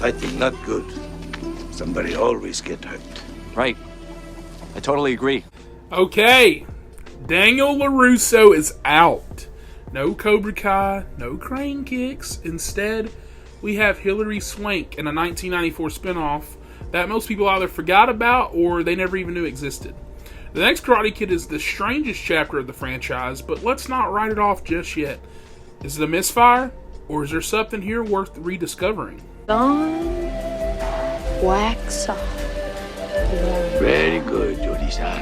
Fighting not good. Somebody always get hurt. Right. I totally agree. Okay. Daniel LaRusso is out. No Cobra Kai, no crane kicks. Instead, we have Hilary Swank in a 1994 spinoff that most people either forgot about or they never even knew existed. The next Karate Kid is the strangest chapter of the franchise, but let's not write it off just yet. Is it a misfire, or is there something here worth rediscovering? Gone, wax off. Very good, Julie-san.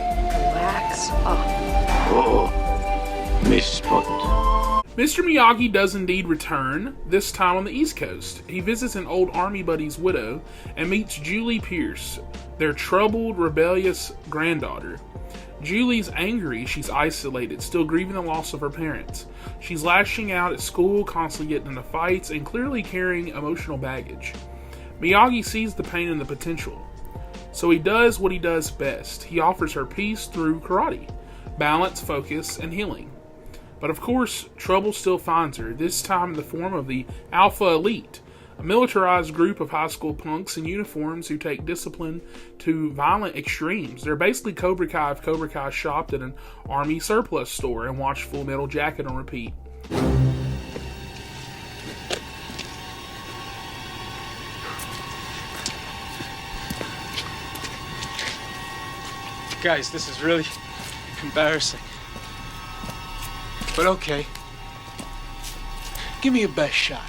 Wax off. Oh, misspot. Mr. Miyagi does indeed return, this time on the East Coast. He visits an old army buddy's widow and meets Julie Pierce, their troubled, rebellious granddaughter. Julie's angry, she's isolated, still grieving the loss of her parents. She's lashing out at school, constantly getting into fights, and clearly carrying emotional baggage. Miyagi sees the pain and the potential. So he does what he does best. He offers her peace through karate, balance, focus, and healing. But of course, trouble still finds her, this time in the form of the Alpha Elite, a militarized group of high school punks in uniforms who take discipline to violent extremes. They're basically Cobra Kai if Cobra Kai shopped at an army surplus store and watched Full Metal Jacket on repeat. Guys, this is really embarrassing. But okay. Give me your best shot.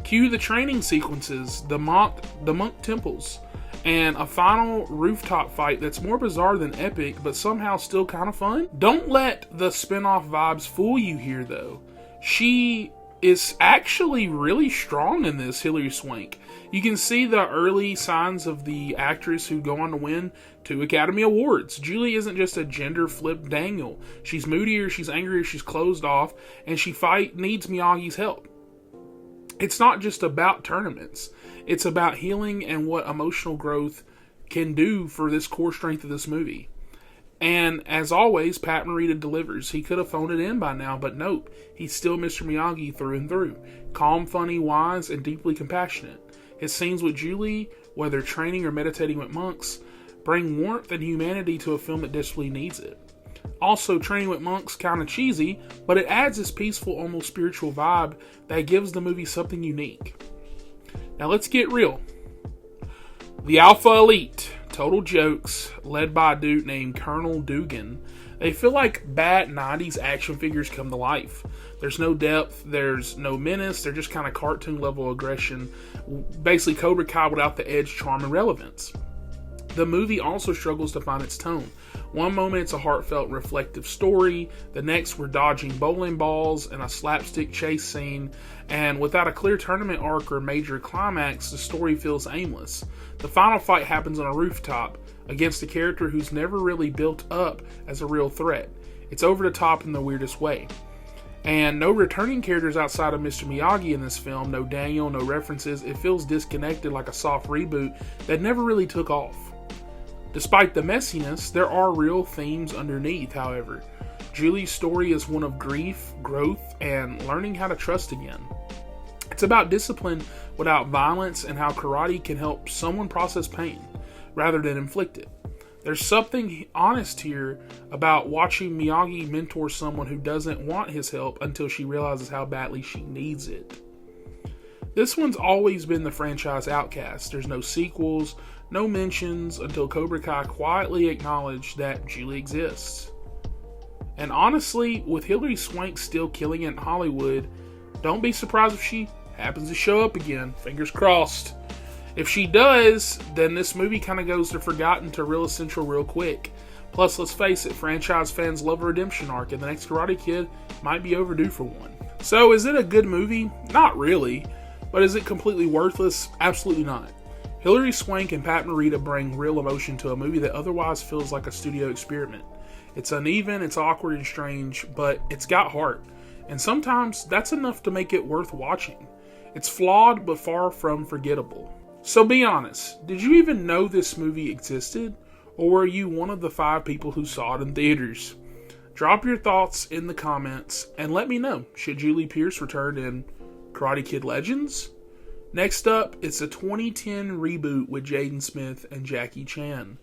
Cue the training sequences, the monk temples, and a final rooftop fight that's more bizarre than epic, but somehow still kind of fun. Don't let the spin-off vibes fool you here, though. She is actually really strong in this, Hilary Swank. You can see the early signs of the actress who go on to win 2 Academy Awards. Julie isn't just a gender-flipped Daniel. She's moodier, she's angrier, she's closed off, and she needs Miyagi's help. It's not just about tournaments. It's about healing and what emotional growth can do for this core strength of this movie. And as always, Pat Morita delivers. He could have phoned it in by now, but nope. He's still Mr. Miyagi through and through. Calm, funny, wise, and deeply compassionate. His scenes with Julie, whether training or meditating with monks, bring warmth and humanity to a film that desperately needs it. Also, Training with Monks kind of cheesy, but it adds this peaceful, almost spiritual vibe that gives the movie something unique. Now let's get real. The Alpha Elite, total jokes, led by a dude named Colonel Dugan. They feel like bad 90s action figures come to life. There's no depth, there's no menace, they're just kind of cartoon level aggression. Basically Cobra Kai without the edge, charm, and relevance. The movie also struggles to find its tone. One moment it's a heartfelt, reflective story. The next we're dodging bowling balls and a slapstick chase scene. And without a clear tournament arc or major climax, the story feels aimless. The final fight happens on a rooftop against a character who's never really built up as a real threat. It's over the top in the weirdest way. And no returning characters outside of Mr. Miyagi in this film. No Daniel, no references. It feels disconnected, like a soft reboot that never really took off. Despite the messiness, there are real themes underneath, however. Julie's story is one of grief, growth, and learning how to trust again. It's about discipline without violence and how karate can help someone process pain rather than inflict it. There's something honest here about watching Miyagi mentor someone who doesn't want his help until she realizes how badly she needs it. This one's always been the franchise outcast. There's no sequels, no mentions until Cobra Kai quietly acknowledged that Julie exists. And honestly, with Hilary Swank still killing it in Hollywood, don't be surprised if she happens to show up again. Fingers crossed. If she does, then this movie kind of goes to forgotten to real essential real quick. Plus, let's face it, franchise fans love a redemption arc, and the next Karate Kid might be overdue for one. So, is it a good movie? Not really. But is it completely worthless? Absolutely not. Hilary Swank and Pat Morita bring real emotion to a movie that otherwise feels like a studio experiment. It's uneven, it's awkward and strange, but it's got heart. And sometimes that's enough to make it worth watching. It's flawed, but far from forgettable. So be honest, did you even know this movie existed? Or were you one of the 5 people who saw it in theaters? Drop your thoughts in the comments and let me know. Should Julie Pierce return in Karate Kid Legends? Next up, it's a 2010 reboot with Jaden Smith and Jackie Chan.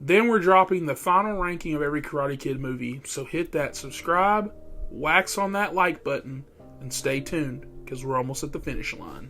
Then we're dropping the final ranking of every Karate Kid movie, so hit that subscribe, wax on that like button, and stay tuned, because we're almost at the finish line.